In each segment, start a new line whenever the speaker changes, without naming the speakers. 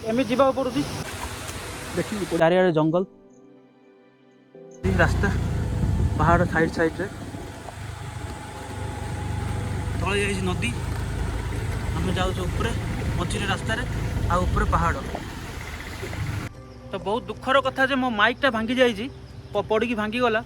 M जा पड़ी देखिए चारिया जंगल रास्ता पहाड़ साइड साइड रे तले जाइए नदी आम जाऊँ मझे रास्तार आउे पहाड़। तो बहुत दुखर कथा जे मो माइकटा भांगी जाइए पड़ी भांगी गला।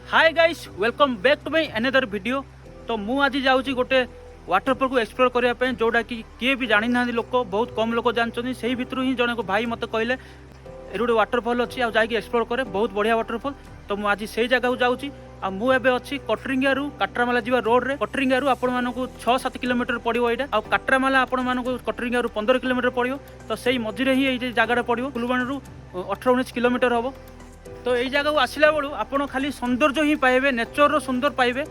Hi guys welcome back to my another video. तो मु आज जाऊँगी गोटे वाटरफॉल को एक्सप्लोर करने जोटा कि किए भी जानी ना लोक बहुत कम लोक जानते से भितर ही जन को भाई मत कहले ये गोटे वाटरफॉल अच्छी आगे एक्सप्लोर करे बहुत बढ़िया वाटरफॉल। तो मुझे आज से जगह जाऊँगी मुझे अच्छी कटरिंगारू काट्रामाला जी रोड रे कटरिंगारू आपण मानक 6-7 किलोमीटर पड़ो यहाँ आ काट्रामाला आपण मानक कटरिंगारू 15 किलोमीटर पड़ो। तो सही मझे ही ये जगह पड़ो फुलबाणी 18-19 किलोमीटर हम। तो यही जगह को आसला बेलू आपड़ खाली सौंदर्य ही पाइबे नेचर सुंदर पाइबे।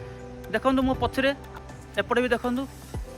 देखो मो पछरे एपटे भी देखो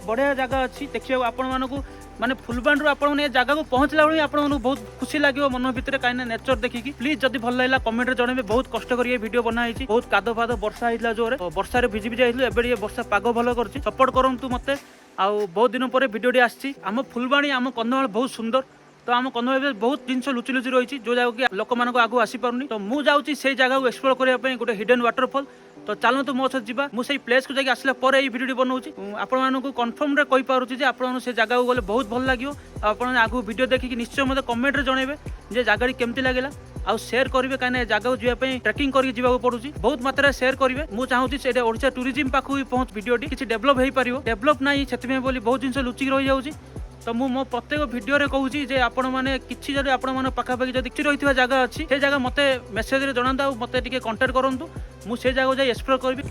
बढ़िया जगह अच्छी देखिए आपण मानक माने फुलबाणी आपने जगह को पहुँचला बेलू आपको बहुत खुशी लगे मन भितर कहीं नेचर देखिकी। प्लीज जब भल लगा कमेंट जनइबे बहुत कष्ट कर वीडियो बनाई बहुत कादो फादो वर्षा होता जोरे वर्षा भिजी भिजी जाइए एबे वर्षा पाग भल कर सपोर्ट करूँ मत आउ बहुत दिन पर वीडियो आसी आम फुलबाणी आम कंधमाल बहुत सुंदर। तो आम कंधमाल बहुत जिन लुचि लुचि रही जो जगह कि लोक मान आगू आसी पारुनी। तो मुझे जाऊँगी से जगह को एक्सप्लोर करने गोटे हिडन वाटरफॉल। तो चलतु मो सहित जावा मुझे प्लेस को जाके आसला पर ये वीडियो बनाऊँगी आपको कन्फर्म कही पारुछि आपन से जगह को गले बहुत भल लगे। आप आगू वीडियो देखिए निश्चय मत कमेंट जनइबे जे जगह केमती लगे आउ शेयर करेंगे कहीं जगह जावाई ट्रेकिंग करके जावाक पड़ुछि बहुत मात्रा शेयर करेंगे। मुझे चाहूँगी से ओडिशा टूरिज्म पाखु भी पहुँच वीडियोटी किसी डेभलप हो पार डेभलप ना से बोली बहुत जिन लुचिक रही जाऊँगी। तो मु मो प्रत्येक वीडियो कहूँ जे आपण मैंने किसी जब आपण पाखापाखि जब किसी रही जगह अच्छी से जगह मत मेसेज जनाता मत कंटाक्ट करूँ मुझे जगह जाए एक्सप्लोर करी।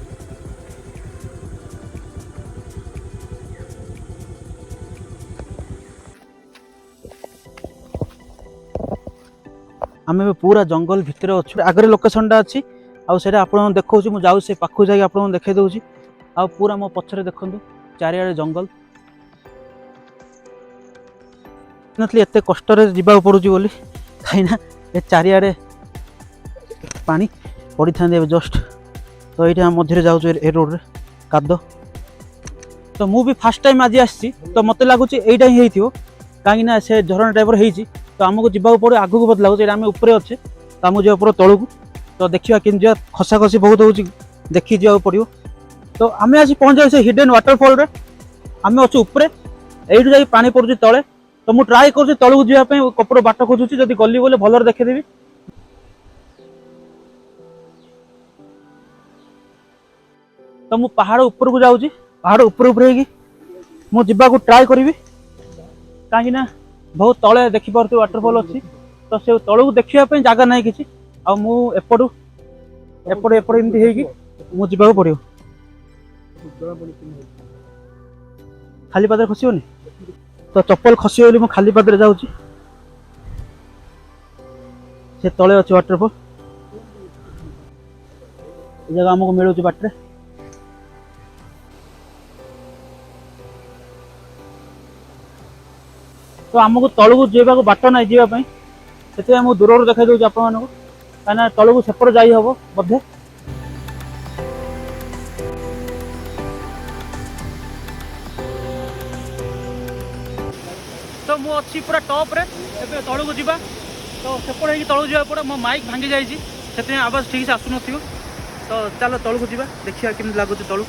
आम पूरा जंगल भितर अच्छे आगे लोकेशन टा अच्छी आपको देखा मुझे जाऊँ से पाखु जाए आपको देखे दूसरी आ पूरा मो पछरे देखु चारिआडे जंगल नथली एते कष्ट जावाक पड़ुची बोली कहीं चारिआडे पानी पड़ी था जस्ट। तो ये मझे जाऊँ ए रोड रे काद। तो मु भी फास्ट टाइम आज आसी तो मत लगुच यहीटा ही कहीं से झरना टाइप होती। तो आमको जावाक पड़ो आगू बहुत लगुच आम उपरे अच्छे तो आमको जावाक पड़ो तलू। तो देखा कि खसा खसी बहुत हो देखी जावाक पड़ो। तो आम आज पहुँच जाए हिडन वाटरफॉल रे आम अच्छे उपरे यू जा पानी पड़ुची तले। तो मुझे ट्राए कर तलू जावाई कपड़ बाट खोजुची जब गली बोले भलर देखेदेवी। तो मु पहाड़ ऊपर को जाऊँगी पहाड़ ऊपर मुझे ट्राए करी कहीं बहुत तले देखिपे वाटरफॉल अच्छी। तो से तलू देखापी जगह ना कि एपटू एपट एपट एमती मुझे जावाक पड़ो खाली पादे खसोनी। तो चप्पल खसी बोली मु खाली पादरे जाऊँगी से तले अच्छे वाटरफॉल जगह आमको मिलूँ बाटे। तो आमको तलू जावाक बाट ना जावाई से मुझे दूर देखा दूसरी आपको कहीं तलू सेपट जाई हम बोधे। तो मु अच्छी पूरा टॉप रे ए तलू को जीवा तो सेपट हो तलू जावा पड़ा मो माइक भांगी जाइए आवाज ठीक से आसुन। तो चलो तलू को जीवा देखिए केमती लगुच तलू।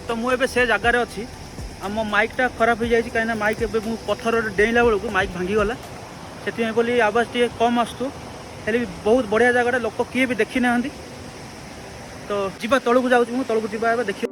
तो मुझे से जगार अच्छी मो माइकटा खराब हो जाए कहीं माइक ए पथर डेला बेलू माइक भांगी गला से बोली आवाज टे कम आसतु हेल्ले बहुत बढ़िया जगह लोक किए भी देखी ना। तो जीवा तलू को जाऊँ तलू को जीवा देखिए।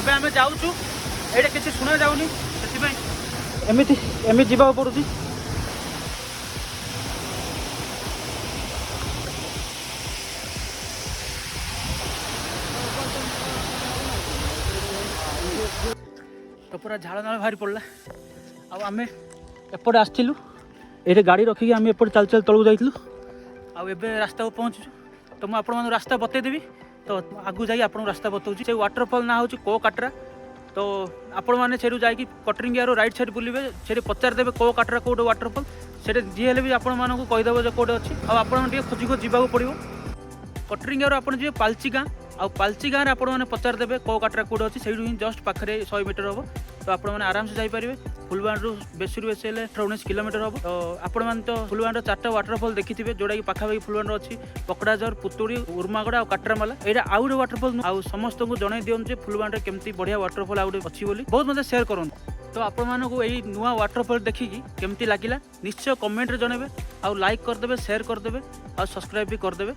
ଏବେ ଆମେ ଯାଉଛୁ ଏଇଟା କିଛି ଶୁଣା ଯାଉନି ସେଥିପାଇଁ ଏମିତି ଯିବାକୁ ପଡ଼ୁଛି। ତ ପୁରା ଝାଳ ନାଳ ବାହାରି ପଡ଼ିଲା। ଆଉ ଆମେ ଏପଟେ ଆସିଥିଲୁ, ଏଇଠି ଗାଡ଼ି ରଖିକି ଆମେ ଏପଟେ ଚାଲି ଚାଲି ତଳକୁ ଯାଇଥିଲୁ। ଆଉ ଏବେ ରାସ୍ତାକୁ ପହଞ୍ଚୁଛୁ। ତ ମୁଁ ଆପଣମାନଙ୍କୁ ରାସ୍ତା ବତେଇଦେବି। ତ ଆଗକୁ ଯାଇକି ଆପଣଙ୍କୁ ରାସ୍ତା ବତାଉଛି। ସେ ୱାଟରଫଲ୍ ନାଁ ହେଉଛି କୋକାଟ୍ରା। ତ ଆପଣମାନେ ସେଇଠୁ ଯାଇକି କଟରିଙ୍ଗିଆରୁ ରାଇଟ୍ ସାଇଡ଼୍ ବୁଲିବେ, ସେଇଠି ପଚାରିଦେବେ କୋକାଟ୍ରା କେଉଁଠି ୱାଟରଫଲ୍, ସେଇଠି ଯିଏ ହେଲେ ବି ଆପଣମାନଙ୍କୁ କହିଦେବ ଯେ କେଉଁଠି ଅଛି। ଆଉ ଆପଣଙ୍କୁ ଟିକେ ଖୋଜି ଖୋଜି ଯିବାକୁ ପଡ଼ିବ। କଟରିଙ୍ଗିଆରୁ ଆପଣ ଯିବେ ପାଲଚି ଗାଁ, ଆଉ ପାଲଚି ଗାଁରେ ଆପଣମାନେ ପଚାରିଦେବେ କୋକାଟ୍ରା କେଉଁଠି ଅଛି। ସେଇଠୁ ହିଁ ଜଷ୍ଟ ପାଖରେ 100 ମିଟର ହେବ। ତ ଆପଣମାନେ ଆରାମସେ ଯାଇପାରିବେ। ଫୁଲବାଣୀରୁ ବେଶୀରୁ ବେଶୀ ହେଲେ 19 କିଲୋମିଟର ହେବ। ତ ଆପଣମାନେ ତ ଫୁଲବାଣୀର 4ଟା ୱାଟରଫଲ୍ ଦେଖିଥିବେ, ଯେଉଁଟାକି ପାଖାପାଖି ଫୁଲବାଣୀର ଅଛି ପକଡ଼ାଝର, ପୁତୁଡ଼ି, ଉର୍ମାଗଡ଼ା ଆଉ କାଟ୍ରାମାଲା। ଏଇଟା ଆଉ ଗୋଟେ ୱାଟରଫଲ୍। ଆଉ ସମସ୍ତଙ୍କୁ ଜଣାଇ ଦିଅନ୍ତୁ ଯେ ଫୁଲବାଣୀରେ କେମିତି ବଢ଼ିଆ ୱାଟରଫଲ୍ ଆଉ ଗୋଟେ ଅଛି ବୋଲି। ବହୁତ ମୋତେ ସେୟାର କରନ୍ତୁ। ତ ଆପଣମାନଙ୍କୁ ଏଇ ନୂଆ ୱାଟରଫଲ୍ ଦେଖିକି କେମିତି ଲାଗିଲା ନିଶ୍ଚୟ କମେଣ୍ଟରେ ଜଣାଇବେ। ଆଉ ଲାଇକ୍ କରିଦେବେ, ସେୟାର କରିଦେବେ, ଆଉ ସବସ୍କ୍ରାଇବ୍ ବି କରିଦେବେ।